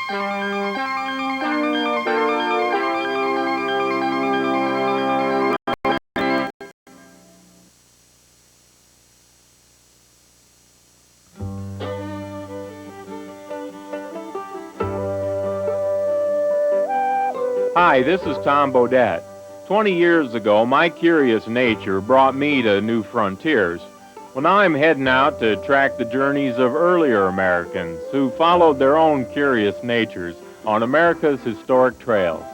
Hi, this is Tom Bodette. 20 years ago, my curious nature brought me to new frontiers. Well, now I'm heading out to track the journeys of earlier Americans who followed their own curious natures on America's historic trails.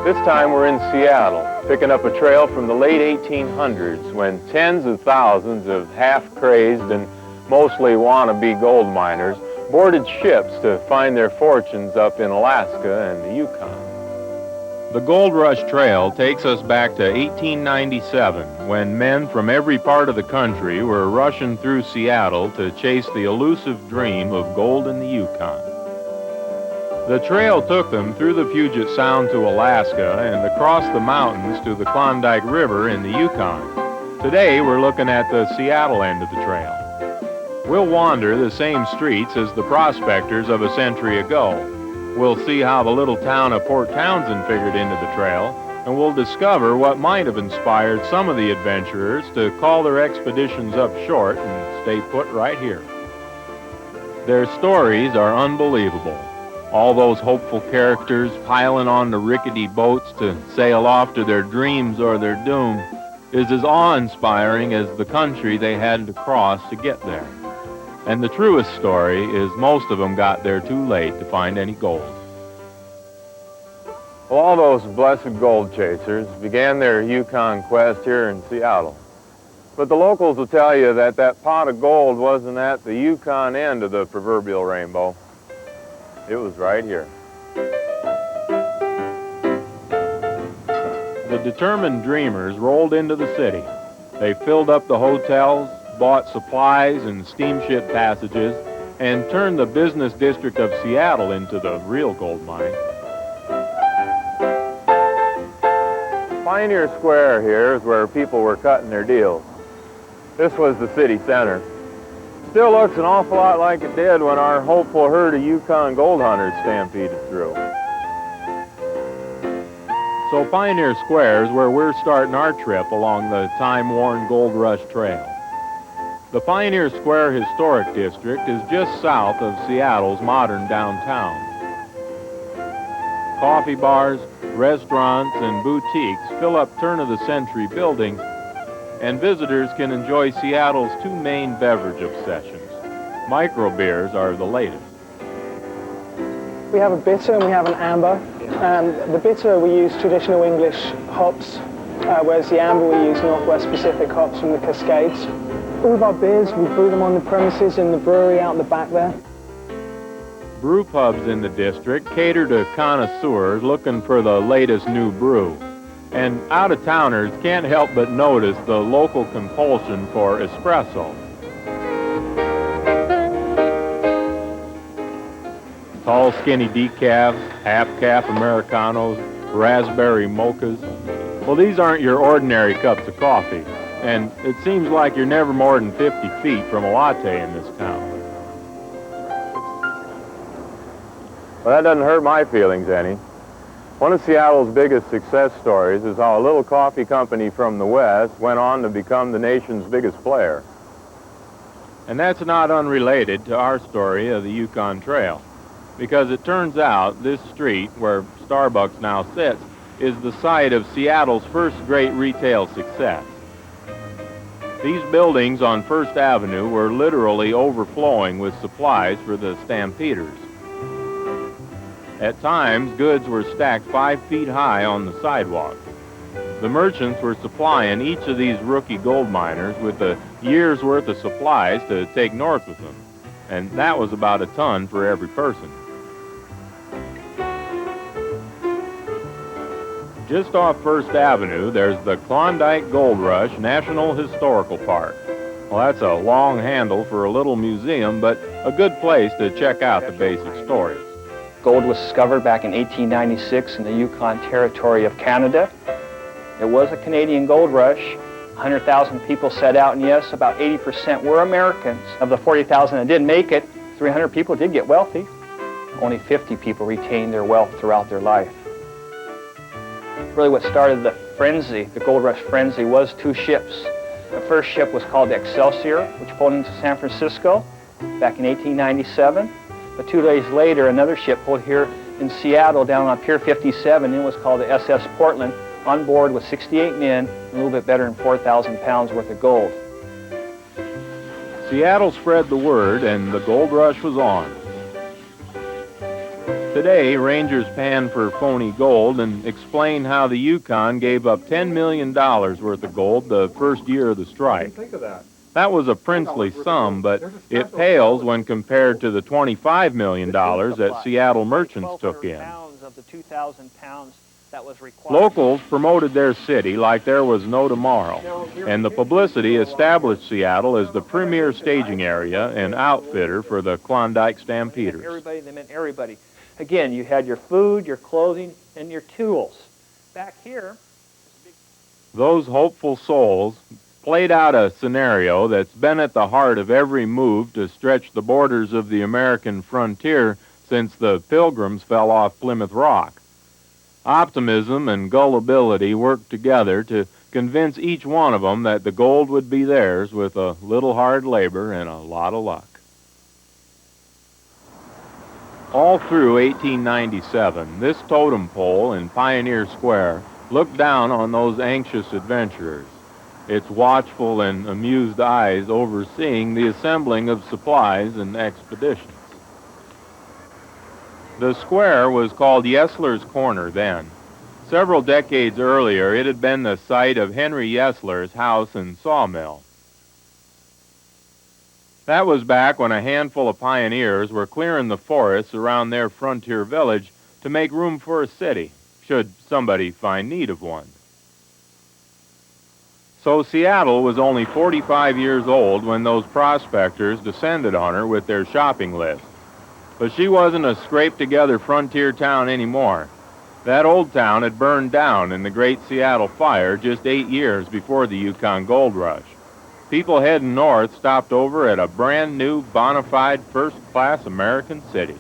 This time we're in Seattle, picking up a trail from the late 1800s when tens of thousands of half-crazed and mostly wannabe gold miners boarded ships to find their fortunes up in Alaska and the Yukon. The Gold Rush Trail takes us back to 1897 when men from every part of the country were rushing through Seattle to chase the elusive dream of gold in the Yukon. The trail took them through the Puget Sound to Alaska and across the mountains to the Klondike River in the Yukon. Today we're looking at the Seattle end of the trail. We'll wander the same streets as the prospectors of a century ago. We'll see how the little town of Port Townsend figured into the trail, and we'll discover what might have inspired some of the adventurers to call their expeditions up short and stay put right here. Their stories are unbelievable. All those hopeful characters piling on the rickety boats to sail off to their dreams or their doom is as awe-inspiring as the country they had to cross to get there. And the truest story is most of them got there too late to find any gold. Well, all those blessed gold chasers began their Yukon quest here in Seattle. But the locals will tell you that that pot of gold wasn't at the Yukon end of the proverbial rainbow. It was right here. The determined dreamers rolled into the city. They filled up the hotels, bought supplies and steamship passages, and turned the business district of Seattle into the real gold mine. Pioneer Square here is where people were cutting their deals. This was the city center. Still looks an awful lot like it did when our hopeful herd of Yukon gold hunters stampeded through. So Pioneer Square is where we're starting our trip along the time-worn Gold Rush Trail. The Pioneer Square Historic District is just south of Seattle's modern downtown. Coffee bars, restaurants, and boutiques fill up turn-of-the-century buildings, and visitors can enjoy Seattle's two main beverage obsessions. Microbeers are the latest. We have a bitter and we have an amber. The bitter, we use traditional English hops, whereas the amber, we use Northwest Pacific hops from the Cascades. All of our beers, we brew them on the premises in the brewery out the back there. Brew pubs in the district cater to connoisseurs looking for the latest new brew. And out-of-towners can't help but notice the local compulsion for espresso. Tall, skinny decafs, half-calf Americanos, raspberry mochas. Well, these aren't your ordinary cups of coffee, and it seems like you're never more than 50 feet from a latte in this town. Well, that doesn't hurt my feelings any. One of Seattle's biggest success stories is how a little coffee company from the West went on to become the nation's biggest player. And that's not unrelated to our story of the Yukon Trail, because it turns out this street, where Starbucks now sits, is the site of Seattle's first great retail success. These buildings on First Avenue were literally overflowing with supplies for the stampeders. At times, goods were stacked 5 feet high on the sidewalk. The merchants were supplying each of these rookie gold miners with a year's worth of supplies to take north with them, and that was about a ton for every person. Just off First Avenue, there's the Klondike Gold Rush National Historical Park. Well, that's a long handle for a little museum, but a good place to check out the basic stories. Gold was discovered back in 1896 in the Yukon Territory of Canada. It was a Canadian gold rush, 100,000 people set out, and yes, about 80% were Americans. Of the 40,000 that did make it, 300 people did get wealthy. Only 50 people retained their wealth throughout their life. Really what started the frenzy, the gold rush frenzy, was two ships. The first ship was called the Excelsior, which pulled into San Francisco back in 1897. But 2 days later, another ship pulled here in Seattle down on Pier 57. It was called the SS Portland, on board with 68 men, a little bit better than 4,000 pounds worth of gold. Seattle spread the word and the gold rush was on. Today, rangers pan for phony gold and explain how the Yukon gave up $10 million worth of gold the first year of the strike. Think of that. That was a princely sum, but it pales when compared to the $25 million that Seattle merchants took in. Of the 2,000 pounds that was required. Locals promoted their city like there was no tomorrow, and the publicity established Seattle as the premier staging area and outfitter for the Klondike Stampeders. Everybody, they meant everybody. Again, you had your food, your clothing, and your tools. Back here, those hopeful souls played out a scenario that's been at the heart of every move to stretch the borders of the American frontier since the Pilgrims fell off Plymouth Rock. Optimism and gullibility worked together to convince each one of them that the gold would be theirs with a little hard labor and a lot of luck. All through 1897, this totem pole in Pioneer Square looked down on those anxious adventurers, its watchful and amused eyes overseeing the assembling of supplies and expeditions. The square was called Yesler's Corner then. Several decades earlier, it had been the site of Henry Yesler's house and sawmill. That was back when a handful of pioneers were clearing the forests around their frontier village to make room for a city, should somebody find need of one. So Seattle was only 45 years old when those prospectors descended on her with their shopping list. But she wasn't a scraped-together frontier town anymore. That old town had burned down in the Great Seattle Fire just 8 years before the Yukon Gold Rush. People heading north stopped over at a brand-new, bona fide, first-class American city.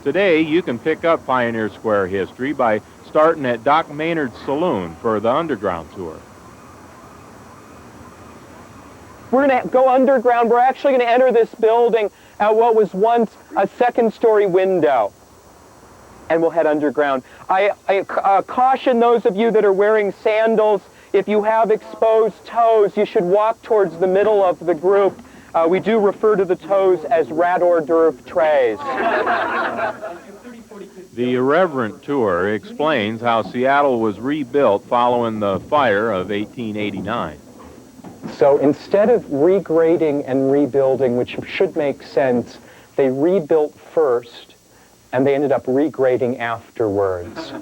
Today, you can pick up Pioneer Square history by starting at Doc Maynard's Saloon for the Underground Tour. We're going to go underground. We're actually going to enter this building at what was once a second-story window. And we'll head underground. I caution those of you that are wearing sandals, if you have exposed toes, you should walk towards the middle of the group. We do refer to the toes as rat hors d'oeuvre trays. The irreverent tour explains how Seattle was rebuilt following the fire of 1889. So instead of regrading and rebuilding, which should make sense, they rebuilt first, and they ended up regrading afterwards,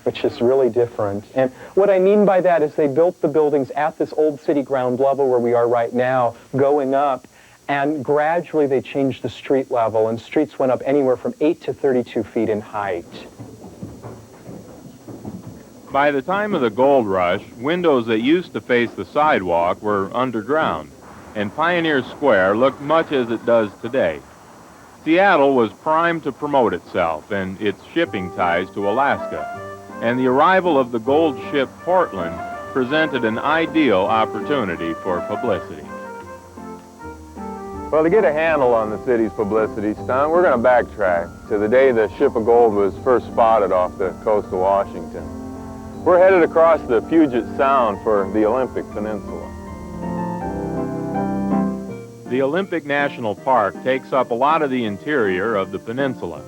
which is really different. And what I mean by that is they built the buildings at this old city ground level where we are right now, going up, and gradually they changed the street level, and streets went up anywhere from 8 to 32 feet in height. By the time of the gold rush, windows that used to face the sidewalk were underground, and Pioneer Square looked much as it does today. Seattle was primed to promote itself and its shipping ties to Alaska, and the arrival of the gold ship Portland presented an ideal opportunity for publicity. Well, to get a handle on the city's publicity stunt, we're going to backtrack to the day the ship of gold was first spotted off the coast of Washington. We're headed across the Puget Sound for the Olympic Peninsula. The Olympic National Park takes up a lot of the interior of the peninsula,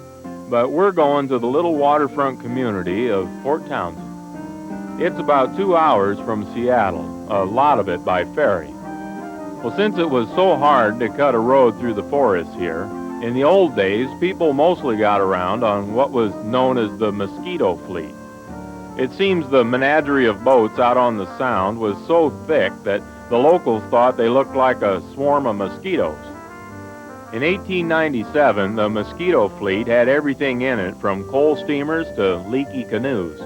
but we're going to the little waterfront community of Port Townsend. It's about 2 hours from Seattle, a lot of it by ferry. Well, since it was so hard to cut a road through the forest here, in the old days, people mostly got around on what was known as the mosquito fleet. It seems the menagerie of boats out on the Sound was so thick that the locals thought they looked like a swarm of mosquitoes. In 1897, the mosquito fleet had everything in it from coal steamers to leaky canoes.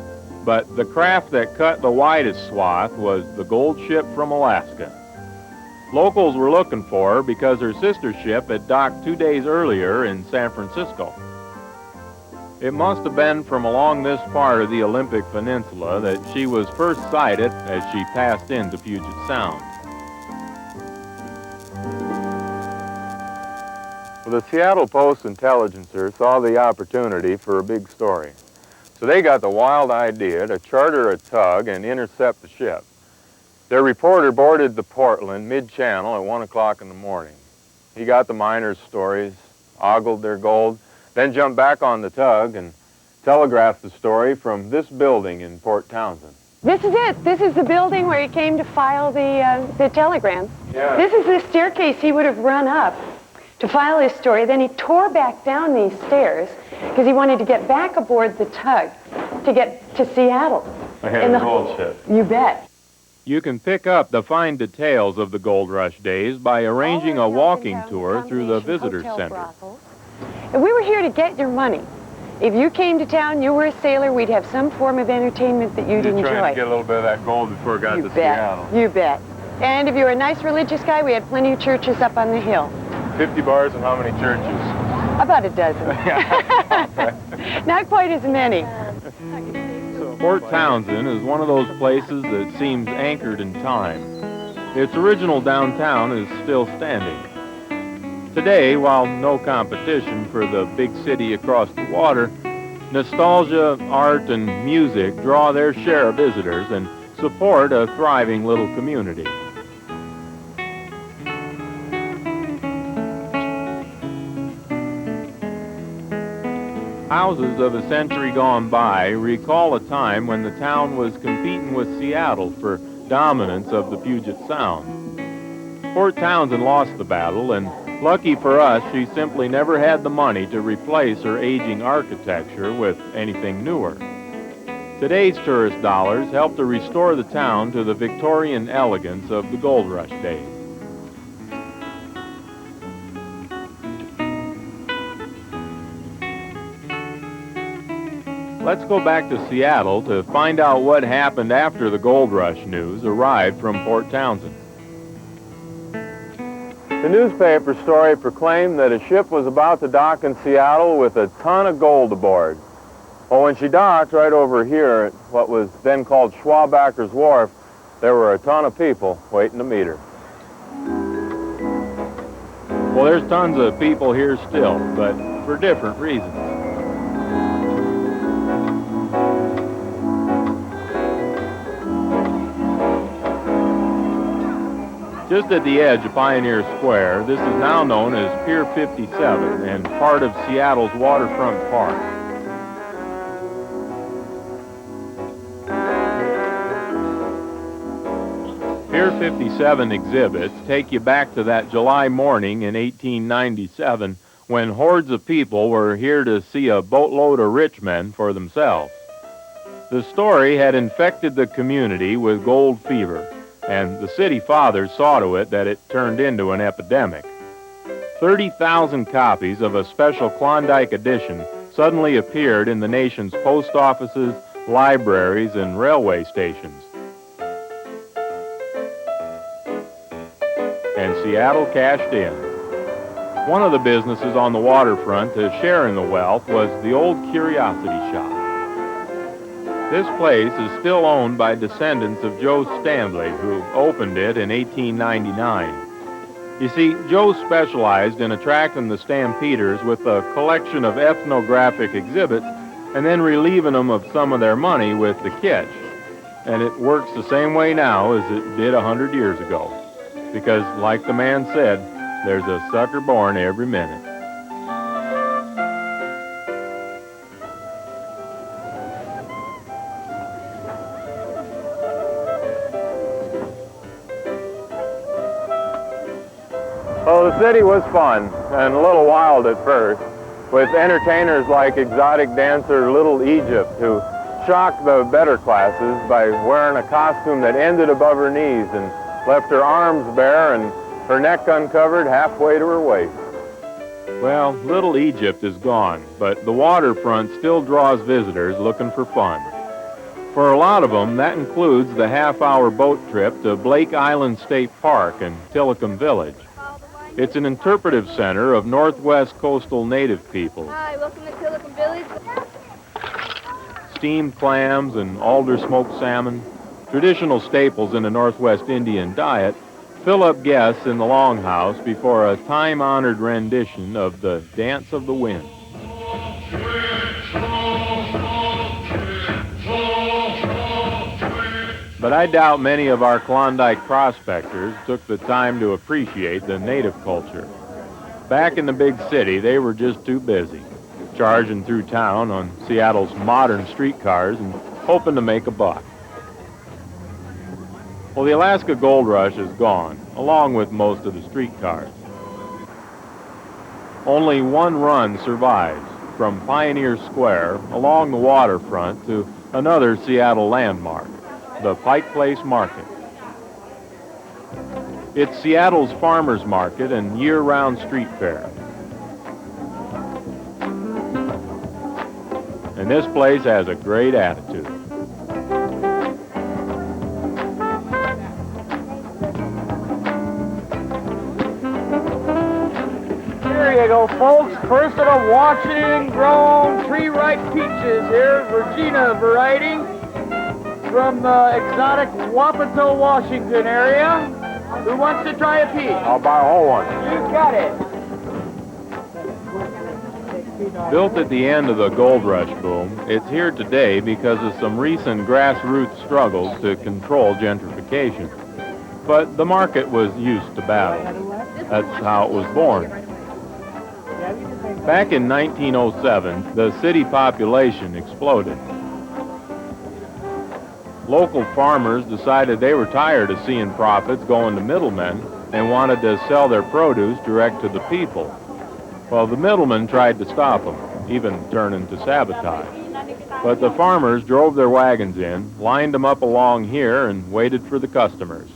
But the craft that cut the widest swath was the gold ship from Alaska. Locals were looking for her because her sister ship had docked 2 days earlier in San Francisco. It must have been from along this part of the Olympic Peninsula that she was first sighted as she passed into Puget Sound. Well, the Seattle Post-Intelligencer saw the opportunity for a big story. So they got the wild idea to charter a tug and intercept the ship. Their reporter boarded the Portland mid-channel at 1 o'clock in the morning. He got the miners' stories, ogled their gold, then jumped back on the tug and telegraphed the story from this building in Port Townsend. This is it. This is the building where he came to file the telegram. Yeah. This is the staircase he would have run up to file his story. Then he tore back down these stairs because he wanted to get back aboard the tug to get to Seattle. Ahead of the gold ship. You bet. You can pick up the fine details of the Gold Rush days by arranging a walking tour through the visitor center. And we were here to get your money. If you came to town, you were a sailor, we'd have some form of entertainment that you'd enjoy. Trying to get a little bit of that gold before it got to Seattle. You bet. And if you were a nice religious guy, we had plenty of churches up on the hill. 50 bars and how many churches? About a dozen. Not quite as many. Port Townsend is one of those places that seems anchored in time. Its original downtown is still standing. Today, while no competition for the big city across the water, nostalgia, art, and music draw their share of visitors and support a thriving little community. Houses of a century gone by recall a time when the town was competing with Seattle for dominance of the Puget Sound. Port Townsend lost the battle, and lucky for us, she simply never had the money to replace her aging architecture with anything newer. Today's tourist dollars help to restore the town to the Victorian elegance of the Gold Rush days. Let's go back to Seattle to find out what happened after the Gold Rush news arrived from Port Townsend. The newspaper story proclaimed that a ship was about to dock in Seattle with a ton of gold aboard. Well, when she docked right over here at what was then called Schwabacker's Wharf, there were a ton of people waiting to meet her. Well, there's tons of people here still, but for different reasons. Just at the edge of Pioneer Square, this is now known as Pier 57 and part of Seattle's waterfront park. Pier 57 exhibits take you back to that July morning in 1897 when hordes of people were here to see a boatload of rich men for themselves. The story had infected the community with gold fever, and the city fathers saw to it that it turned into an epidemic. 30,000 copies of a special Klondike edition suddenly appeared in the nation's post offices, libraries, and railway stations. And Seattle cashed in. One of the businesses on the waterfront to share in the wealth was the Old Curiosity Shop. This place is still owned by descendants of Joe Stanley, who opened it in 1899. You see, Joe specialized in attracting the stampeders with a collection of ethnographic exhibits and then relieving them of some of their money with the kitsch. And it works the same way now as it did 100 years ago. Because, like the man said, there's a sucker born every minute. Well, the city was fun and a little wild at first, with entertainers like exotic dancer Little Egypt, who shocked the better classes by wearing a costume that ended above her knees and left her arms bare and her neck uncovered halfway to her waist. Well, Little Egypt is gone, but the waterfront still draws visitors looking for fun. For a lot of them, that includes the half-hour boat trip to Blake Island State Park and Tillicum Village. It's an interpretive center of Northwest coastal native peoples. Hi, welcome to Tillicum Village. Steamed clams and alder smoked salmon, traditional staples in the Northwest Indian diet, fill up guests in the Longhouse before a time-honored rendition of the Dance of the Wind. But I doubt many of our Klondike prospectors took the time to appreciate the native culture. Back in the big city, they were just too busy, charging through town on Seattle's modern streetcars and hoping to make a buck. Well, the Alaska Gold Rush is gone, along with most of the streetcars. Only one run survives, from Pioneer Square along the waterfront to another Seattle landmark, the Pike Place Market. It's Seattle's farmers market and year-round street fair. And this place has a great attitude. Here you go, folks. First of the Washington-grown tree-ripe peaches. Here's Regina variety from the exotic Wapato, Washington area. Who wants to try a peach? I'll buy a whole one. You got it. Built at the end of the gold rush boom, it's here today because of some recent grassroots struggles to control gentrification. But the market was used to battle. That's how it was born. Back in 1907, the city population exploded. Local farmers decided they were tired of seeing profits going to middlemen and wanted to sell their produce direct to the people. Well, the middlemen tried to stop them, even turning to sabotage. But the farmers drove their wagons in, lined them up along here, and waited for the customers.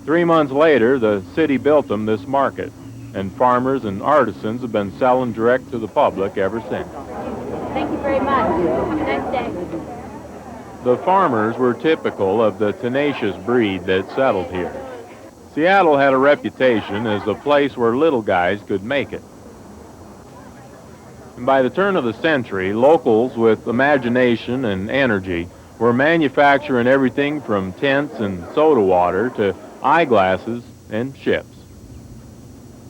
3 months later, the city built them this market, and farmers and artisans have been selling direct to the public ever since. Thank you very much. Have a nice day. The farmers were typical of the tenacious breed that settled here. Seattle had a reputation as a place where little guys could make it. And by the turn of the century, locals with imagination and energy were manufacturing everything from tents and soda water to eyeglasses and ships.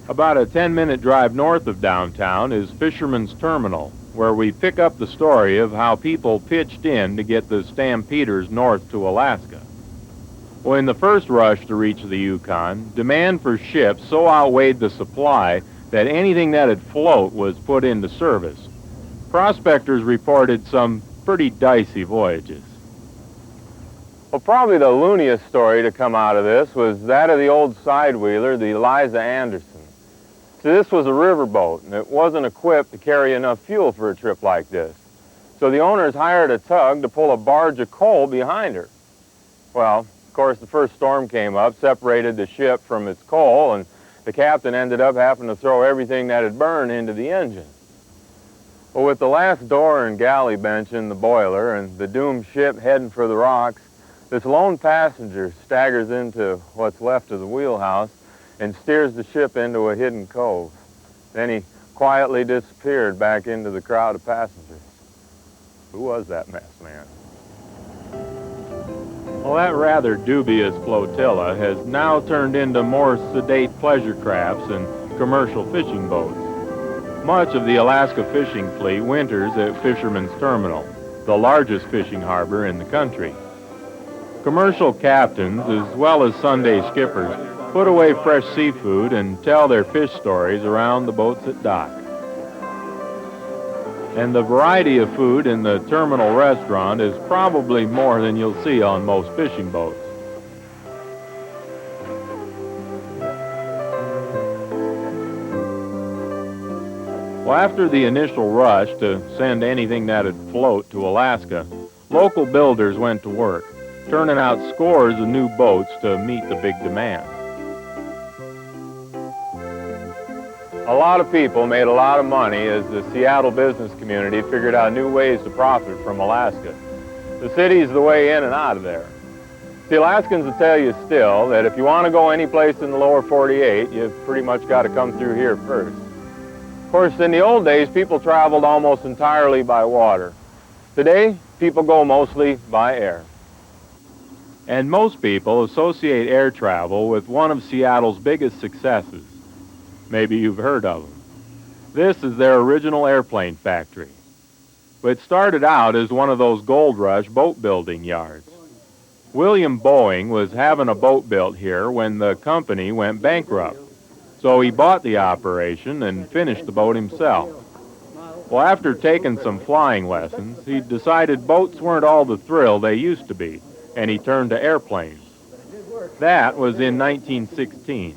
About a 10-minute drive north of downtown is Fisherman's Terminal, where we pick up the story of how people pitched in to get the stampeders north to Alaska. Well, in the first rush to reach the Yukon, demand for ships so outweighed the supply that anything that'd float was put into service. Prospectors reported some pretty dicey voyages. Well, probably the looniest story to come out of this was that of the old sidewheeler, the Eliza Anderson. So this was a riverboat, and it wasn't equipped to carry enough fuel for a trip like this. So the owners hired a tug to pull a barge of coal behind her. Well, of course, the first storm came up, separated the ship from its coal, and the captain ended up having to throw everything that had burned into the engine. Well, with the last door and galley bench in the boiler and the doomed ship heading for the rocks, this lone passenger staggers into what's left of the wheelhouse and steers the ship into a hidden cove. Then he quietly disappeared back into the crowd of passengers. Who was that masked man? Well, that rather dubious flotilla has now turned into more sedate pleasure crafts and commercial fishing boats. Much of the Alaska fishing fleet winters at Fisherman's Terminal, the largest fishing harbor in the country. Commercial captains, as well as Sunday skippers, put away fresh seafood and tell their fish stories around the boats at dock. And the variety of food in the terminal restaurant is probably more than you'll see on most fishing boats. Well, after the initial rush to send anything that'd float to Alaska, local builders went to work, turning out scores of new boats to meet the big demand. A lot of people made a lot of money as the Seattle business community figured out new ways to profit from Alaska. The city's the way in and out of there. The Alaskans will tell you still that if you want to go any place in the lower 48, you've pretty much got to come through here first. Of course, in the old days, people traveled almost entirely by water. Today, people go mostly by air. And most people associate air travel with one of Seattle's biggest successes. Maybe you've heard of them. This is their original airplane factory. It started out as one of those gold rush boat building yards. William Boeing was having a boat built here when the company went bankrupt. So he bought the operation and finished the boat himself. Well, after taking some flying lessons, he decided boats weren't all the thrill they used to be, and he turned to airplanes. That was in 1916.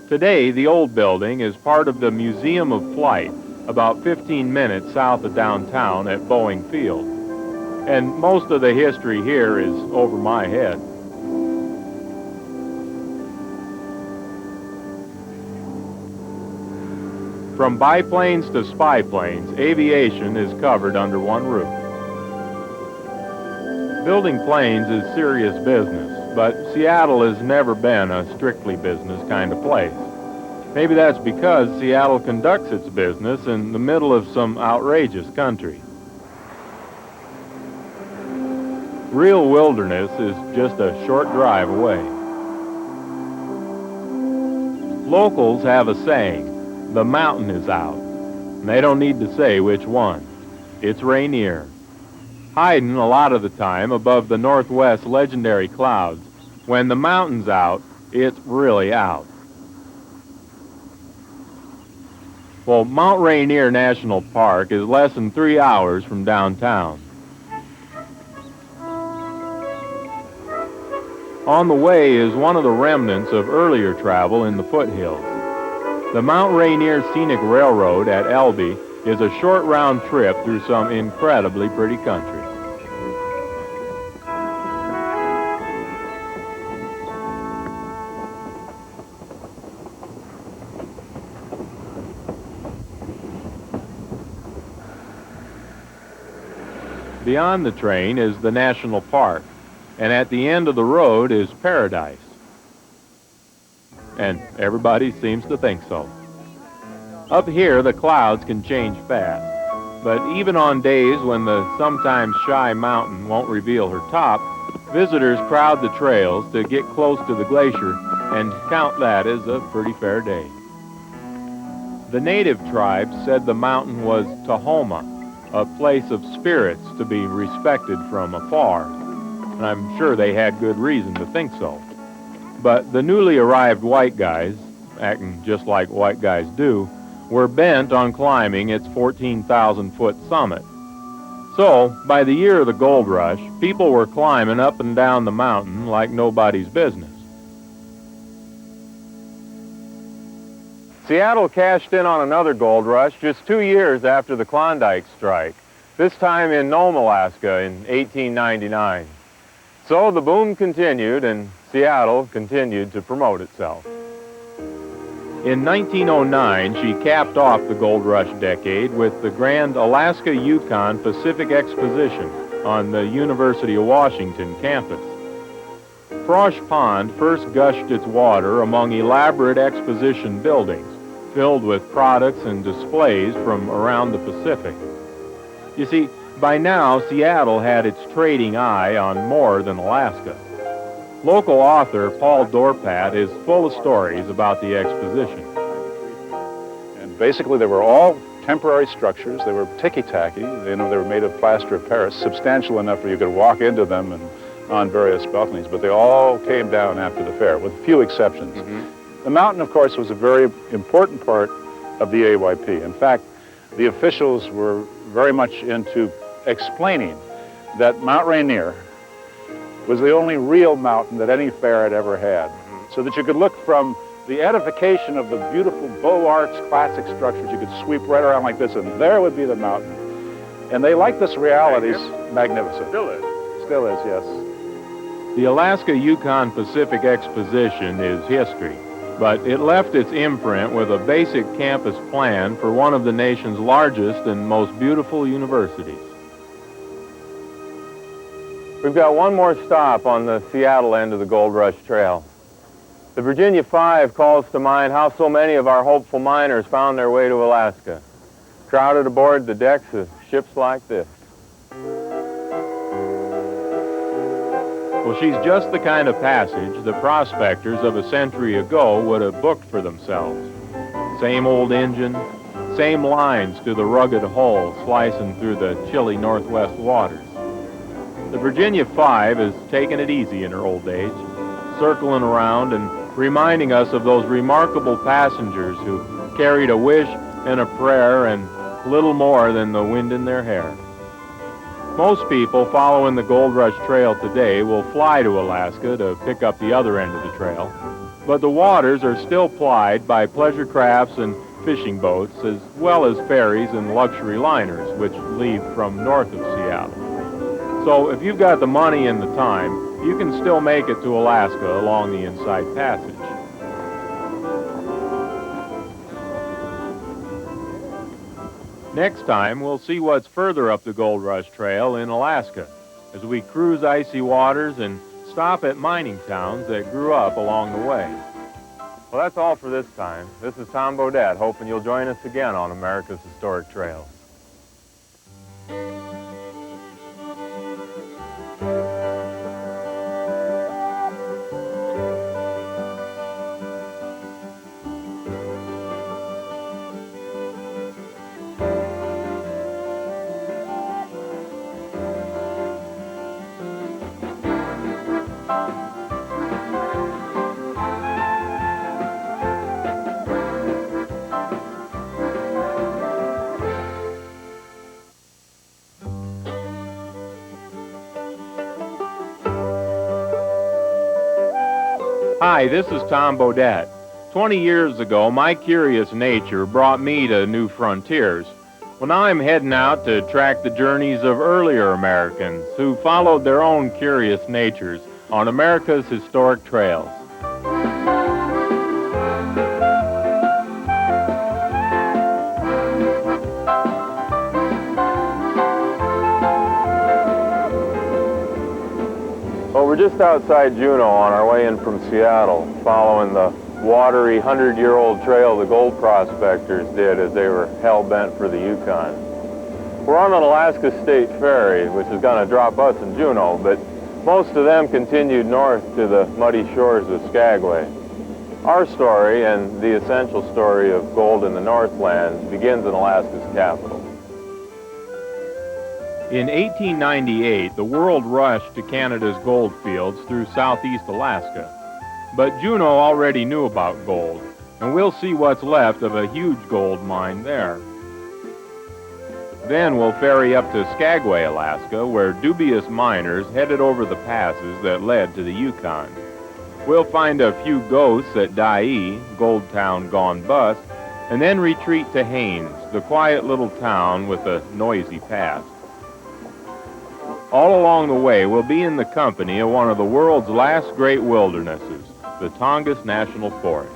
Today, the old building is part of the Museum of Flight, about 15 minutes south of downtown at Boeing Field. And most of the history here is over my head. From biplanes to spy planes, aviation is covered under one roof. Building planes is serious business, but Seattle has never been a strictly business kind of place. Maybe that's because Seattle conducts its business in the middle of some outrageous country. Real wilderness is just a short drive away. Locals have a saying, the mountain is out, and they don't need to say which one. It's Rainier, hiding a lot of the time above the northwest legendary clouds. When the mountain's out, it's really out. Well, Mount Rainier National Park is less than 3 hours from downtown. On the way is one of the remnants of earlier travel in the foothills. The Mount Rainier Scenic Railroad at Elby is a short round trip through some incredibly pretty country. Beyond the train is the national park, and at the end of the road is paradise. And everybody seems to think so. Up here, the clouds can change fast, but even on days when the sometimes shy mountain won't reveal her top, visitors crowd the trails to get close to the glacier and count that as a pretty fair day. The native tribes said the mountain was Tahoma, a place of spirits to be respected from afar. And I'm sure they had good reason to think so. But the newly arrived white guys, acting just like white guys do, were bent on climbing its 14,000-foot summit. So, by the year of the gold rush, people were climbing up and down the mountain like nobody's business. Seattle cashed in on another gold rush just 2 years after the Klondike strike, this time in Nome, Alaska in 1899. So the boom continued and Seattle continued to promote itself. In 1909, she capped off the gold rush decade with the grand Alaska Yukon Pacific Exposition on the University of Washington campus. Frosh Pond first gushed its water among elaborate exposition buildings, filled with products and displays from around the Pacific. You see, by now, Seattle had its trading eye on more than Alaska. Local author Paul Dorpat is full of stories about the exposition. And basically, they were all temporary structures. They were ticky-tacky. They were made of plaster of Paris, substantial enough where you could walk into them and on various balconies, but they all came down after the fair, with few exceptions. The mountain, of course, was a very important part of the AYP. In fact, the officials were very much into explaining that Mount Rainier was the only real mountain that any fair had ever had. So that you could look from the edification of the beautiful Beaux Arts classic structures, you could sweep right around like this, and there would be the mountain. And they liked this reality. Magnificent. Still is. Still is, yes. The Alaska Yukon Pacific Exposition is history, but it left its imprint with a basic campus plan for one of the nation's largest and most beautiful universities. We've got one more stop on the Seattle end of the Gold Rush Trail. The Virginia 5 calls to mind how so many of our hopeful miners found their way to Alaska, crowded aboard the decks of ships like this. Well, she's just the kind of passage the prospectors of a century ago would have booked for themselves. Same old engine, same lines to the rugged hull slicing through the chilly northwest waters. The Virginia 5 has taken it easy in her old age, circling around and reminding us of those remarkable passengers who carried a wish and a prayer and little more than the wind in their hair. Most people following the Gold Rush Trail today will fly to Alaska to pick up the other end of the trail, but the waters are still plied by pleasure crafts and fishing boats, as well as ferries and luxury liners, which leave from north of Seattle. So if you've got the money and the time, you can still make it to Alaska along the Inside Passage. Next time, we'll see what's further up the Gold Rush Trail in Alaska as we cruise icy waters and stop at mining towns that grew up along the way. Well, that's all for this time. This is Tom Bodette, hoping you'll join us again on America's Historic Trails. Hi, this is Tom Bodette. 20 years ago, my curious nature brought me to new frontiers. Well, now I'm heading out to track the journeys of earlier Americans who followed their own curious natures on America's historic trails. Well, we're just outside Juneau on our way in from Seattle, following the watery 100-year-old trail the gold prospectors did as they were hell-bent for the Yukon. We're on an Alaska State ferry, which is going to drop us in Juneau, but most of them continued north to the muddy shores of Skagway. Our story, and the essential story of gold in the Northland, begins in Alaska's capital. In 1898, the world rushed to Canada's gold fields through southeast Alaska. But Juneau already knew about gold, and we'll see what's left of a huge gold mine there. Then we'll ferry up to Skagway, Alaska, where dubious miners headed over the passes that led to the Yukon. We'll find a few ghosts at Dyea, gold town gone bust, and then retreat to Haines, the quiet little town with a noisy past. All along the way, we'll be in the company of one of the world's last great wildernesses, the Tongass National Forest.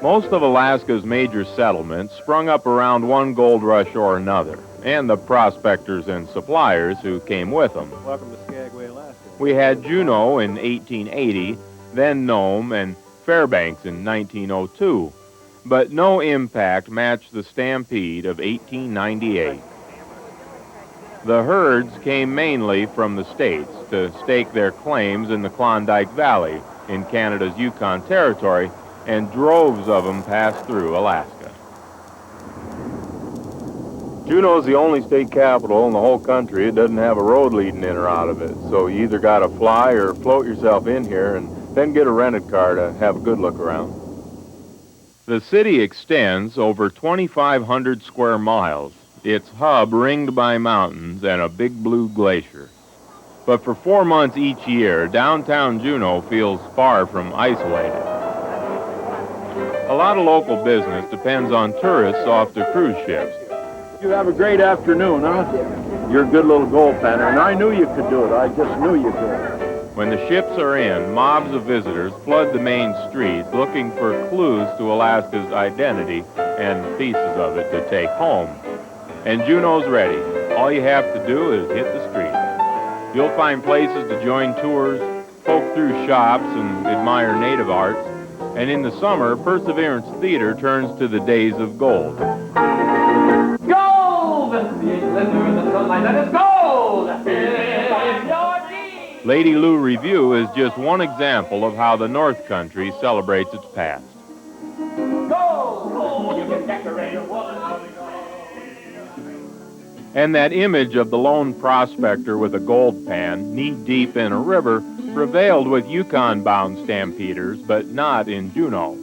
Most of Alaska's major settlements sprung up around one gold rush or another, and the prospectors and suppliers who came with them. Welcome to Skagway, Alaska. We had Juneau in 1880, then Nome and Fairbanks in 1902, but no impact matched the stampede of 1898. The herds came mainly from the States to stake their claims in the Klondike Valley in Canada's Yukon Territory, and droves of them passed through Alaska. Juneau is the only state capital in the whole country. It doesn't have a road leading in or out of it, so you either got to fly or float yourself in here and then get a rented car to have a good look around. The city extends over 2,500 square miles, its hub ringed by mountains and a big blue glacier. But for 4 months each year, downtown Juneau feels far from isolated. A lot of local business depends on tourists off the cruise ships. You have a great afternoon, huh? You're a good little goaltender, and I knew you could do it. I just knew you could. When the ships are in, mobs of visitors flood the main streets looking for clues to Alaska's identity and pieces of it to take home. And Juneau's ready. all you have to do is hit the streets. You'll find places to join tours, poke through shops, and admire native arts. And in the summer, Perseverance Theater turns to the days of gold. Gold! The glitter in the sunlight, that is gold! It's your deed! Lady Lou Review is just one example of how the North Country celebrates its past. Gold! You can decorate your woman. And that image of the lone prospector with a gold pan, knee-deep in a river, prevailed with Yukon-bound stampeders, but not in Juneau.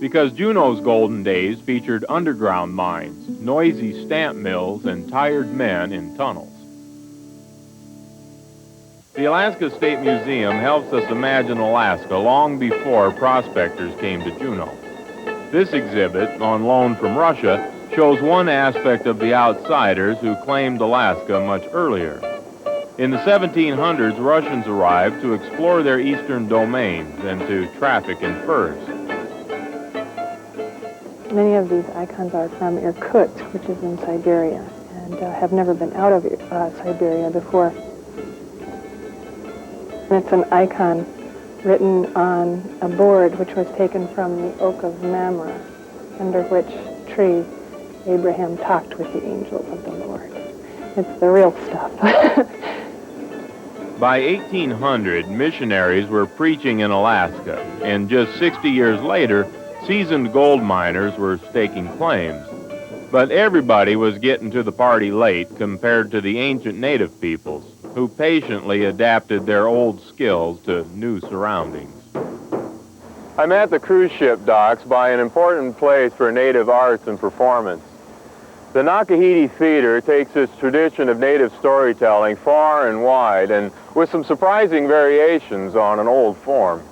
Because Juneau's golden days featured underground mines, noisy stamp mills, and tired men in tunnels. The Alaska State Museum helps us imagine Alaska long before prospectors came to Juneau. This exhibit, on loan from Russia, shows one aspect of the outsiders who claimed Alaska much earlier. In the 1700s, Russians arrived to explore their eastern domains and to traffic in furs. Many of these icons are from Irkutsk, which is in Siberia, and have never been out of Siberia before. And it's an icon written on a board which was taken from the Oak of Mamre, under which tree Abraham talked with the angels of the Lord. It's the real stuff. By 1800, missionaries were preaching in Alaska, and just 60 years later, seasoned gold miners were staking claims. But everybody was getting to the party late compared to the ancient native peoples, who patiently adapted their old skills to new surroundings. I'm at the cruise ship docks by an important place for native arts and performance. The Nakahiti Theater takes its tradition of native storytelling far and wide, and with some surprising variations on an old form.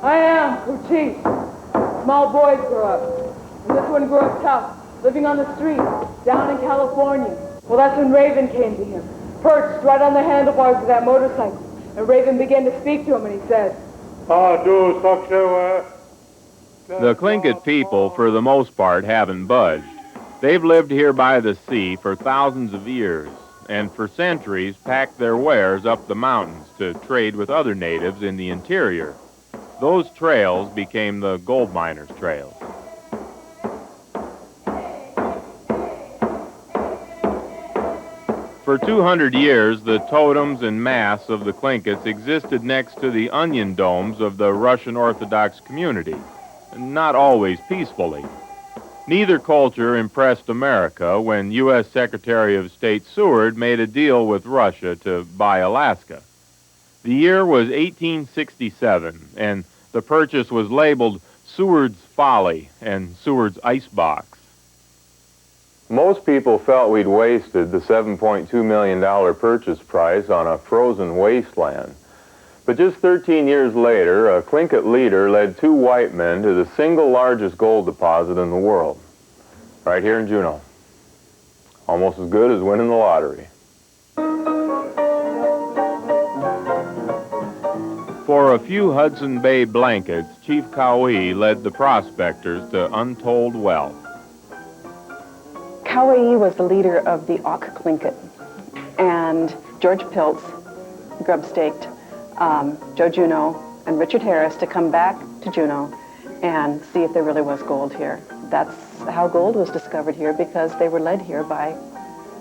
I am Puchi. Small boys grow up, and this one grew up tough, living on the street, down in California. Well, that's when Raven came to him, perched right on the handlebars of that motorcycle, and Raven began to speak to him, and he said, The Tlingit people, for the most part, haven't budged. They've lived here by the sea for thousands of years, and for centuries packed their wares up the mountains to trade with other natives in the interior. Those trails became the gold miners' trails. For 200 years, the totems and masts of the Tlingits existed next to the onion domes of the Russian Orthodox community, not always peacefully. Neither culture impressed America when U.S. Secretary of State Seward made a deal with Russia to buy Alaska. The year was 1867, and the purchase was labeled Seward's Folly and Seward's Icebox. Most people felt we'd wasted the $7.2 million purchase price on a frozen wasteland. But just 13 years later, a Tlingit leader led 2 white men to the single largest gold deposit in the world, right here in Juneau. Almost as good as winning the lottery. For a few Hudson Bay blankets, Chief Kauai led the prospectors to untold wealth. Kauai was the leader of the Auk Tlingit, and George Piltz grub-staked Joe Juneau and Richard Harris to come back to Juneau and see if there really was gold here. That's how gold was discovered here, because they were led here by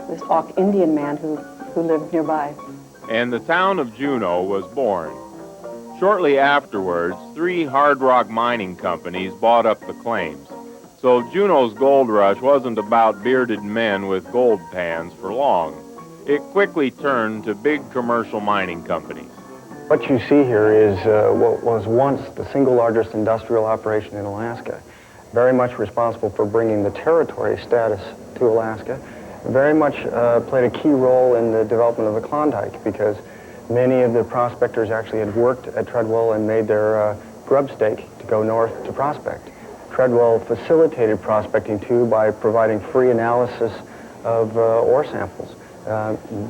this Auk Indian man who lived nearby. And the town of Juneau was born. Shortly afterwards, 3 hard rock mining companies bought up the claims. So Juneau's gold rush wasn't about bearded men with gold pans for long. It quickly turned to big commercial mining companies. What you see here is what was once the single largest industrial operation in Alaska, very much responsible for bringing the territory status to Alaska, very much played a key role in the development of the Klondike, because many of the prospectors actually had worked at Treadwell and made their grub stake to go north to prospect. Treadwell facilitated prospecting too by providing free analysis of ore samples.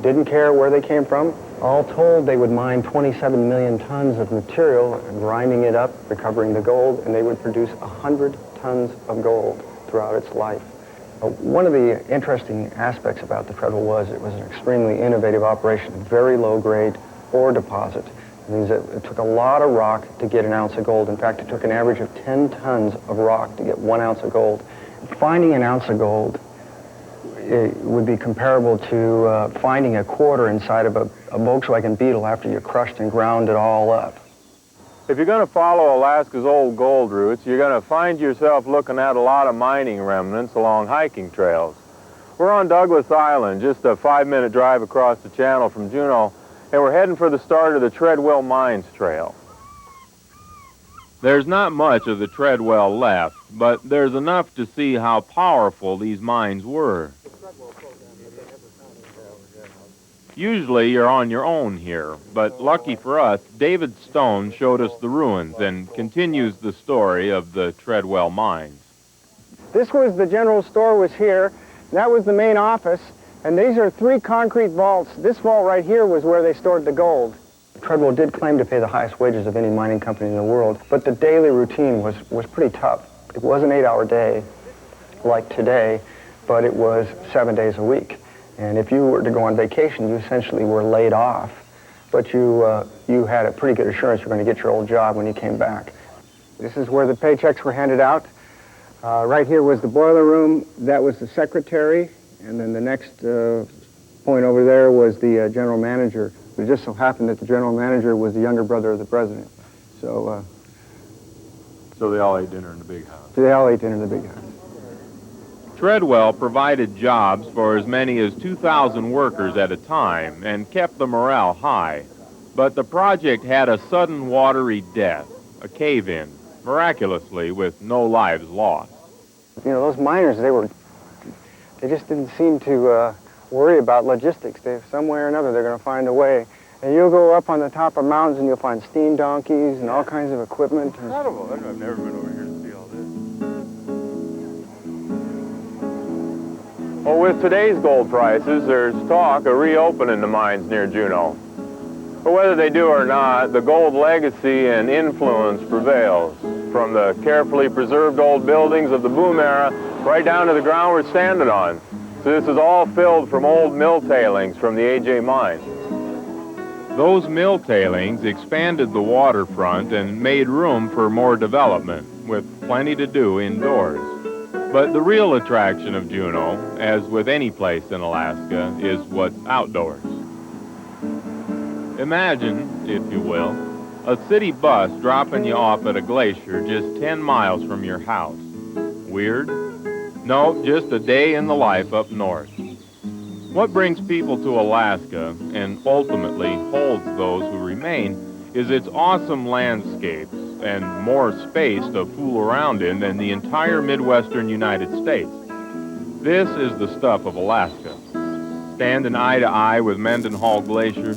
Didn't care where they came from. All told, they would mine 27 million tons of material, grinding it up, recovering the gold, and they would produce 100 tons of gold throughout its life. One of the interesting aspects about the Treadwell was it was an extremely innovative operation, very low-grade ore deposit. It means that it took a lot of rock to get an ounce of gold. In fact, it took an average of 10 tons of rock to get 1 ounce of gold. Finding an ounce of gold would be comparable to finding a quarter inside of a Volkswagen Beetle after you crushed and ground it all up. If you're going to follow Alaska's old gold routes, you're going to find yourself looking at a lot of mining remnants along hiking trails. We're on Douglas Island, just a 5-minute drive across the channel from Juneau, and we're heading for the start of the Treadwell Mines Trail. There's not much of the Treadwell left, but there's enough to see how powerful these mines were. Usually you're on your own here, but lucky for us, David Stone showed us the ruins and continues the story of the Treadwell mines. This was the general store was here. That was the main office, and these are 3 concrete vaults. This vault right here was where they stored the gold. Treadwell did claim to pay the highest wages of any mining company in the world, but the daily routine was pretty tough. It was an 8-hour day like today, but it was 7 days a week. And if you were to go on vacation, you essentially were laid off, but you had a pretty good assurance you're going to get your old job when you came back. This is where the paychecks were handed out. Right here was the boiler room. That was the secretary. And then the next point over there was the general manager. It just so happened that the general manager was the younger brother of the president. So they all ate dinner in the big house. They all ate dinner in the big house. Treadwell provided jobs for as many as 2,000 workers at a time and kept the morale high. But the project had a sudden watery death, a cave-in, miraculously with no lives lost. You know, those miners, they just didn't seem to worry about logistics. Some way or another, they're going to find a way. And you'll go up on the top of mountains and you'll find steam donkeys and all kinds of equipment. Incredible. I've never been over here to see all this. Well, with today's gold prices, there's talk of reopening the mines near Juneau. But whether they do or not, the gold legacy and influence prevails, from the carefully preserved old buildings of the boom era right down to the ground we're standing on. So this is all filled from old mill tailings from the AJ mine. Those mill tailings expanded the waterfront and made room for more development, with plenty to do indoors. But the real attraction of Juneau, as with any place in Alaska, is what's outdoors. Imagine, if you will, a city bus dropping you off at a glacier just 10 miles from your house. Weird? No, just a day in the life up north. What brings people to Alaska, and ultimately holds those who remain, is its awesome landscapes and more space to fool around in than the entire Midwestern United States. This is the stuff of Alaska. Standing eye to eye with Mendenhall Glacier.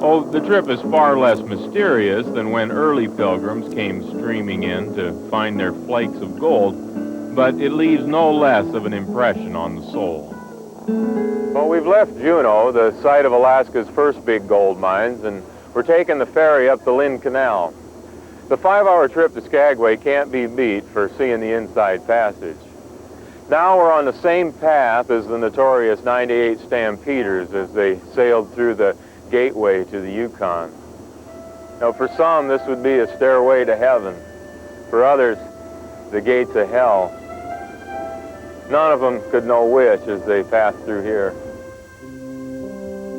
Oh, the trip is far less mysterious than when early pilgrims came streaming in to find their flakes of gold, but it leaves no less of an impression on the soul. Well, we've left Juneau, the site of Alaska's first big gold mines, and we're taking the ferry up the Lynn Canal. The 5-hour trip to Skagway can't be beat for seeing the inside passage. Now we're on the same path as the notorious 98 Stampeders as they sailed through the gateway to the Yukon. Now, for some, this would be a stairway to heaven. For others, the gates of hell. None of them could know which as they passed through here.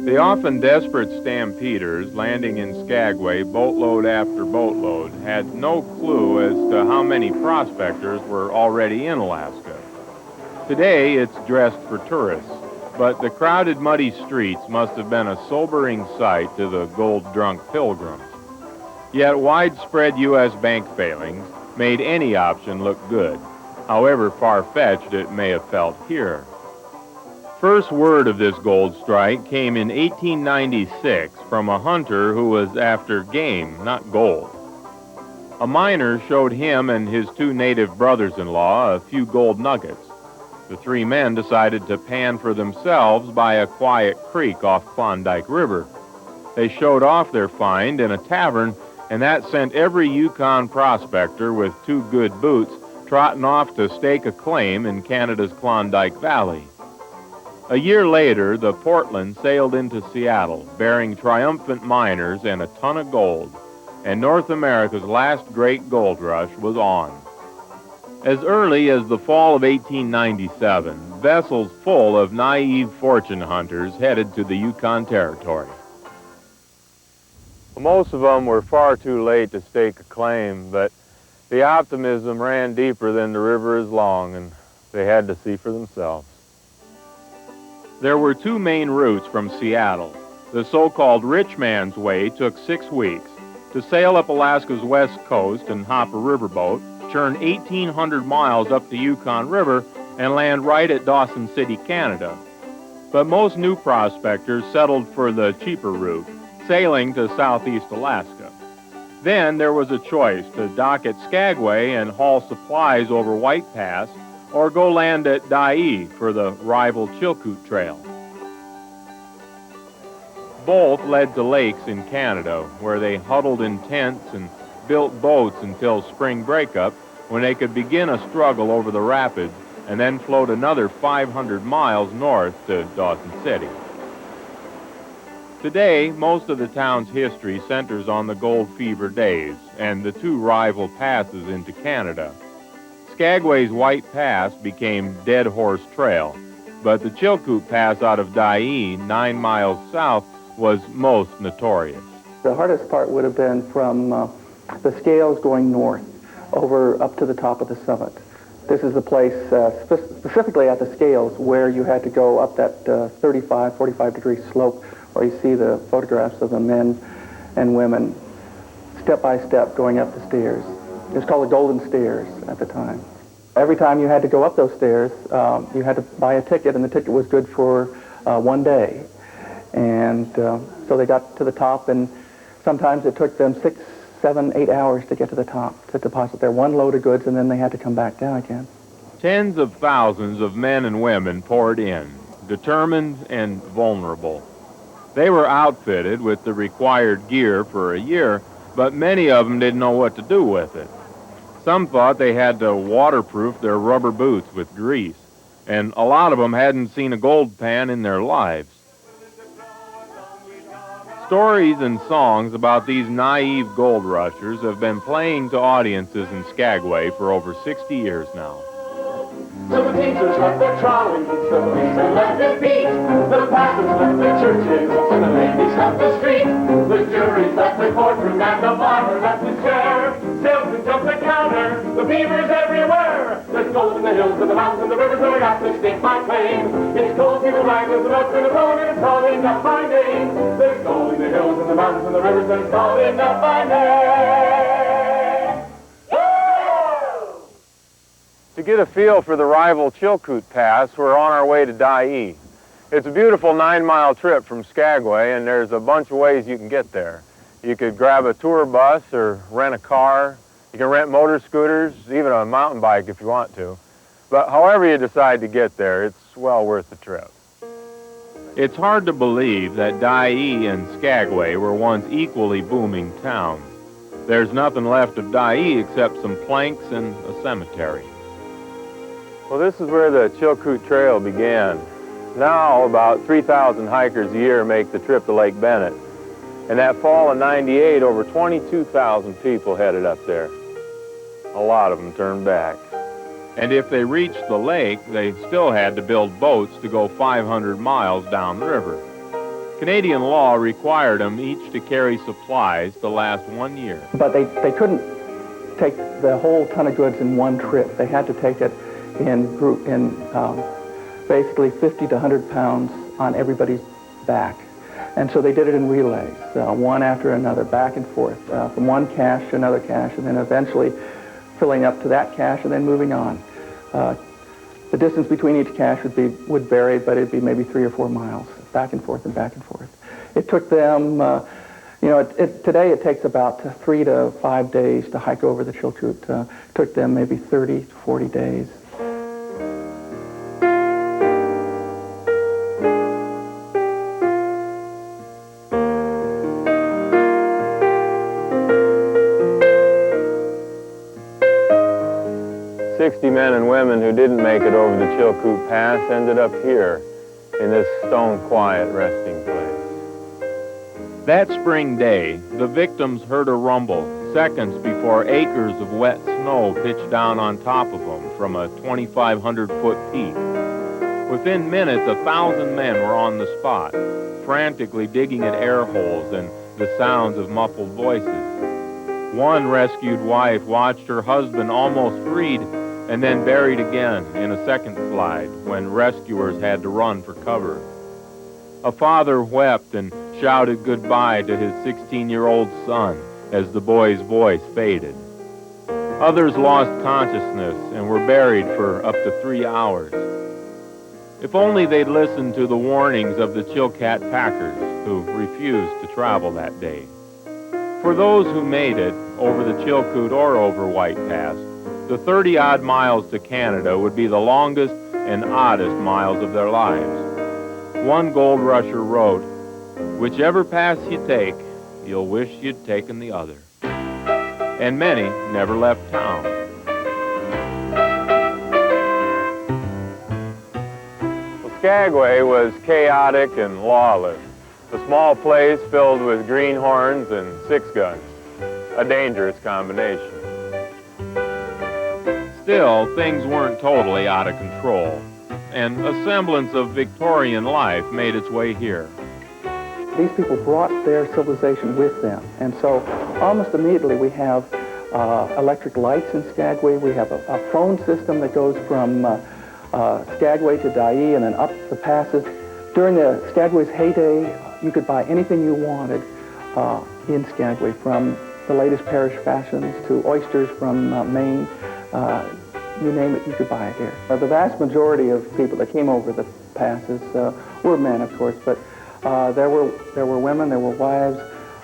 The often desperate stampeders landing in Skagway boatload after boatload had no clue as to how many prospectors were already in Alaska. Today it's dressed for tourists, but the crowded muddy streets must have been a sobering sight to the gold-drunk pilgrims. Yet widespread U.S. bank failings made any option look good, however far-fetched it may have felt here. First word of this gold strike came in 1896 from a hunter who was after game, not gold. A miner showed him and his 2 native brothers-in-law a few gold nuggets. The 3 men decided to pan for themselves by a quiet creek off Klondike River. They showed off their find in a tavern, and that sent every Yukon prospector with 2 good boots trotting off to stake a claim in Canada's Klondike Valley. A year later, the Portland sailed into Seattle, bearing triumphant miners and a ton of gold, and North America's last great gold rush was on. As early as the fall of 1897, vessels full of naive fortune hunters headed to the Yukon Territory. Most of them were far too late to stake a claim, but the optimism ran deeper than the river is long, and they had to see for themselves. There were two main routes from Seattle. The so-called Rich Man's Way took 6 weeks to sail up Alaska's west coast and hop a riverboat, churn 1,800 miles up the Yukon River, and land right at Dawson City, Canada. But most new prospectors settled for the cheaper route, sailing to southeast Alaska. Then there was a choice to dock at Skagway and haul supplies over White Pass, or go land at Dyea for the rival Chilkoot Trail. Both led to lakes in Canada, where they huddled in tents and built boats until spring breakup, when they could begin a struggle over the rapids and then float another 500 miles north to Dawson City. Today, most of the town's history centers on the gold fever days and the two rival passes into Canada. Skagway's White Pass became Dead Horse Trail, but the Chilkoot Pass out of Dyea, 9 miles south, was most notorious. The hardest part would have been from the scales going north, over up to the top of the summit. This is the place, specifically at the scales, where you had to go up that 35, 45-degree slope, where you see the photographs of the men and women, step by step, going up the stairs. It was called the Golden Stairs at the time. Every time you had to go up those stairs, you had to buy a ticket, and the ticket was good for 1 day. And so they got to the top, and sometimes it took them 6, 7, 8 hours to get to the top, to deposit their one load of goods, and then they had to come back down again. Tens of thousands of men and women poured in, determined and vulnerable. They were outfitted with the required gear for a year, but many of them didn't know what to do with it. Some thought they had to waterproof their rubber boots with grease, and a lot of them hadn't seen a gold pan in their lives. Stories and songs about these naive gold rushers have been playing to audiences in Skagway for over 60 years now. So the teachers left their trolleys, the policemen left their feet, the pastors left their churches, and the ladies left the street, the juries left the courtroom, and the farmer left his chair. Salesmen jumped the counter, the beavers everywhere. There's gold in the hills and the mountains and the rivers, and I got to stake my claim. It's gold people like there's enough in the road, and it's calling up my name. There's gold in the hills and the mountains and the rivers, and it's calling up my name. To get a feel for the rival Chilkoot Pass, we're on our way to Dyea. It's a beautiful 9-mile trip from Skagway, and there's a bunch of ways you can get there. You could grab a tour bus or rent a car. You can rent motor scooters, even a mountain bike if you want to. But however you decide to get there, it's well worth the trip. It's hard to believe that Dyea and Skagway were once equally booming towns. There's nothing left of Dyea except some planks and a cemetery. Well, this is where the Chilkoot Trail began. Now, about 3,000 hikers a year make the trip to Lake Bennett. And that fall of '98, over 22,000 people headed up there. A lot of them turned back. And if they reached the lake, they still had to build boats to go 500 miles down the river. Canadian law required them each to carry supplies to last 1 year. But they couldn't take the whole ton of goods in one trip. They had to take it in basically 50 to 100 pounds on everybody's back. And so they did it in relays, one after another, back and forth, from one cache to another cache, and then eventually filling up to that cache and then moving on. The distance between each cache would vary, but it'd be maybe 3 or 4 miles, back and forth and back and forth. It took them, today it takes about 3 to 5 days to hike over the Chilkoot. It took them maybe 30 to 40 days. 60 men and women who didn't make it over the Chilkoot Pass ended up here in this stone quiet resting place. That spring day, the victims heard a rumble seconds before acres of wet snow pitched down on top of them from a 2,500-foot peak. Within minutes, 1,000 men were on the spot, frantically digging at air holes and the sounds of muffled voices. One rescued wife watched her husband almost freed and then buried again in a second slide when rescuers had to run for cover. A father wept and shouted goodbye to his 16-year-old son as the boy's voice faded. Others lost consciousness and were buried for up to 3 hours. If only they'd listened to the warnings of the Chilkat packers who refused to travel that day. For those who made it, over the Chilkoot or over White Pass, the 30-odd miles to Canada would be the longest and oddest miles of their lives. One gold rusher wrote, "Whichever pass you take, you'll wish you'd taken the other." And many never left town. Well, Skagway was chaotic and lawless. A small place filled with greenhorns and six-guns. A dangerous combination. Still, things weren't totally out of control, and a semblance of Victorian life made its way here. These people brought their civilization with them, and so almost immediately we have electric lights in Skagway. We have a phone system that goes from Skagway to Dyea and then up the passes. During the Skagway's heyday, you could buy anything you wanted in Skagway, from the latest parish fashions to oysters from Maine. You name it, you could buy it here. The vast majority of people that came over the passes were men, of course, but there were women, there were wives,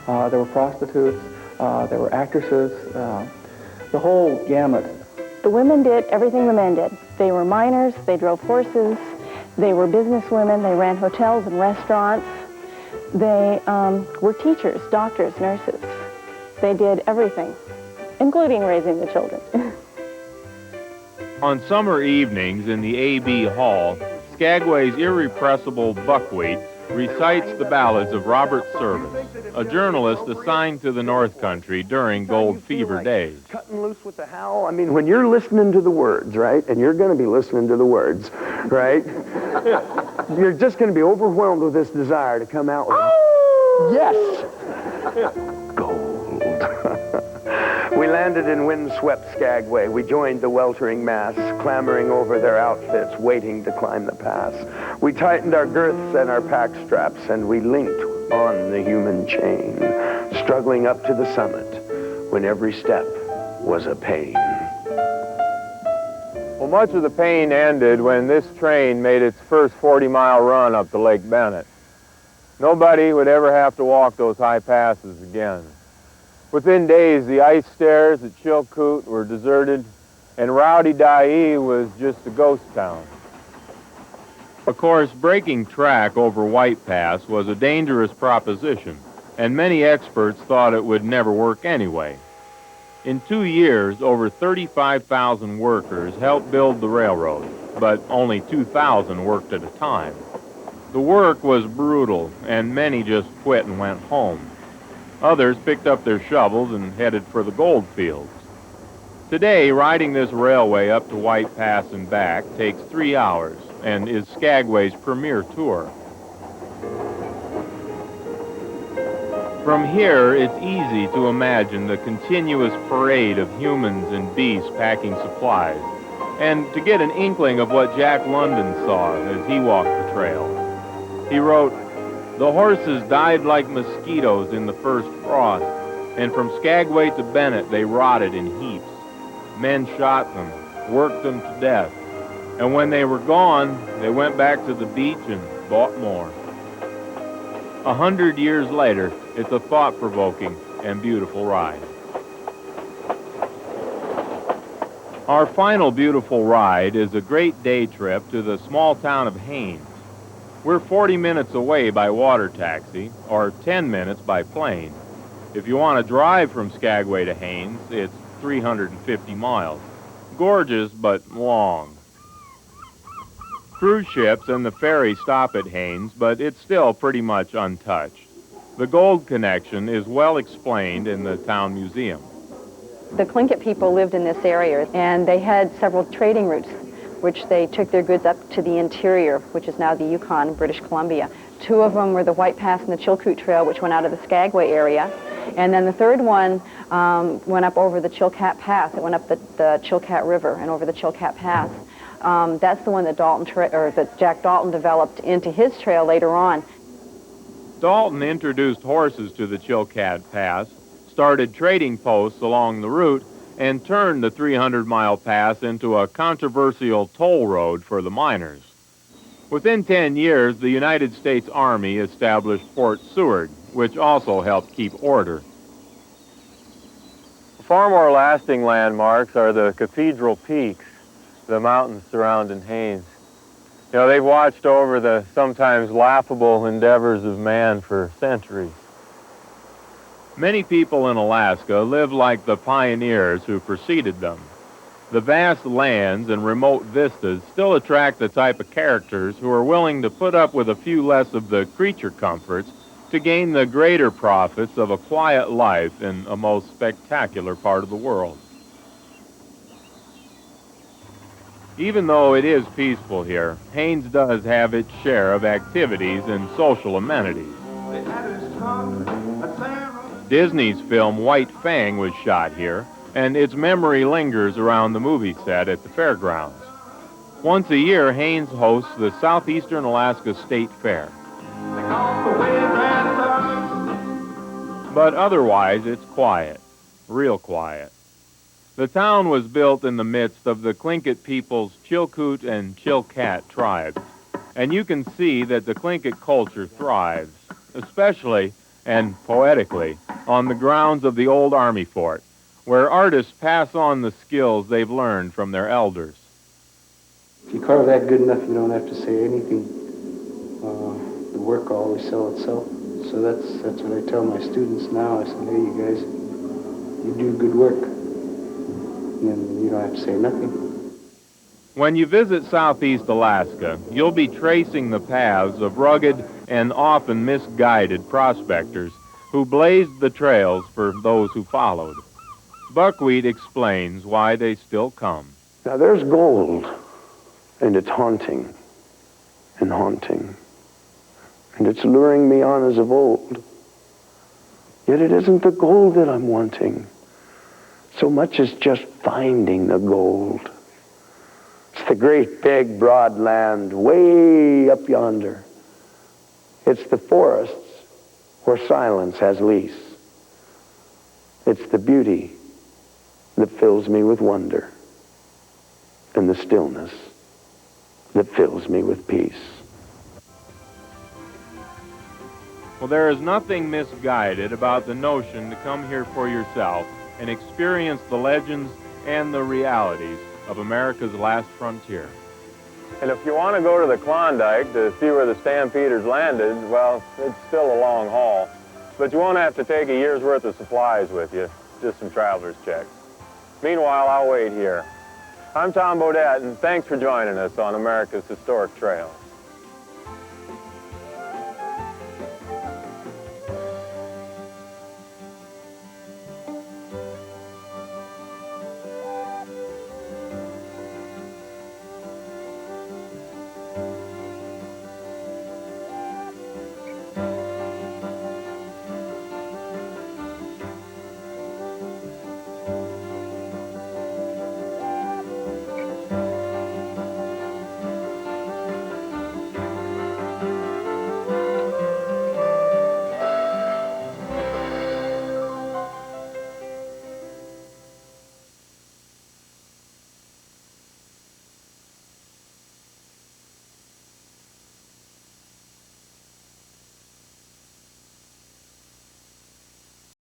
there were prostitutes, there were actresses, the whole gamut. The women did everything the men did. They were miners, they drove horses, they were businesswomen, they ran hotels and restaurants. They were teachers, doctors, nurses. They did everything, including raising the children. On summer evenings in the A.B. Hall, Skagway's irrepressible Buckwheat recites the ballads of Robert Service, a journalist assigned to the North Country during gold fever days. Cutting loose with the howl. I mean, when you're listening to the words, right, and you're going to be listening to the words, right, you're just going to be overwhelmed with this desire to come out with, yes, gold. We landed in windswept Skagway. We joined the weltering mass, clambering over their outfits, waiting to climb the pass. We tightened our girths and our pack straps, and we linked on the human chain, struggling up to the summit when every step was a pain. Well, much of the pain ended when this train made its first 40-mile run up to Lake Bennett. Nobody would ever have to walk those high passes again. Within days, the ice stairs at Chilkoot were deserted, and rowdy Dyea was just a ghost town. Of course, breaking track over White Pass was a dangerous proposition, and many experts thought it would never work anyway. In 2 years, over 35,000 workers helped build the railroad, but only 2,000 worked at a time. The work was brutal, and many just quit and went home. Others picked up their shovels and headed for the gold fields. Today, riding this railway up to White Pass and back takes 3 hours and is Skagway's premier tour. From here, it's easy to imagine the continuous parade of humans and beasts packing supplies, and to get an inkling of what Jack London saw as he walked the trail. He wrote, "The horses died like mosquitoes in the first frost, and from Skagway to Bennett they rotted in heaps. Men shot them, worked them to death, and when they were gone, they went back to the beach and bought more." 100 years later, it's a thought-provoking and beautiful ride. Our final beautiful ride is a great day trip to the small town of Haines. We're 40 minutes away by water taxi, or 10 minutes by plane. If you want to drive from Skagway to Haines, it's 350 miles. gorgeous but long. Cruise ships and the ferry stop at Haines, but it's still pretty much untouched. The gold connection is well explained in the town museum. The Tlingit people lived in this area, and they had several trading routes, which they took their goods up to the interior, which is now the Yukon, British Columbia. Two of them were the White Pass and the Chilkoot Trail, which went out of the Skagway area. And then the third one went up over the Chilkat Pass. It went up the Chilkat River and over the Chilkat Pass. That's the one that that Jack Dalton developed into his trail later on. Dalton introduced horses to the Chilkat Pass, started trading posts along the route, and turned the 300-mile pass into a controversial toll road for the miners. Within 10 years, the United States Army established Fort Seward, which also helped keep order. Far more lasting landmarks are the Cathedral Peaks, the mountains surrounding Haines. You know, they've watched over the sometimes laughable endeavors of man for centuries. Many people in Alaska live like the pioneers who preceded them. The vast lands and remote vistas still attract the type of characters who are willing to put up with a few less of the creature comforts to gain the greater profits of a quiet life in a most spectacular part of the world. Even though it is peaceful here, Haines does have its share of activities and social amenities. Disney's film White Fang was shot here, and its memory lingers around the movie set at the fairgrounds. Once a year, Haines hosts the Southeastern Alaska State Fair. But otherwise, it's quiet, real quiet. The town was built in the midst of the Tlingit people's Chilkoot and Chilkat tribes, and you can see that the Tlingit culture thrives, especially, and poetically, on the grounds of the old Army fort, where artists pass on the skills they've learned from their elders. If you carve that good enough, you don't have to say anything. The work will always sell itself. So that's what I tell my students now. I say, hey, you guys, you do good work, and you don't have to say nothing. When you visit Southeast Alaska, you'll be tracing the paths of rugged and often misguided prospectors who blazed the trails for those who followed. Buckwheat explains why they still come. Now there's gold, and it's haunting and haunting, and it's luring me on as of old. Yet it isn't the gold that I'm wanting, so much as just finding the gold. It's the great big broad land way up yonder. It's the forests where silence has lease. It's the beauty that fills me with wonder, and the stillness that fills me with peace. Well, there is nothing misguided about the notion to come here for yourself and experience the legends and the realities of America's last frontier. And if you want to go to the Klondike to see where the Stampeders landed, well, it's still a long haul. But you won't have to take a year's worth of supplies with you, just some traveler's checks. Meanwhile, I'll wait here. I'm Tom Bodette, and thanks for joining us on America's Historic Trail.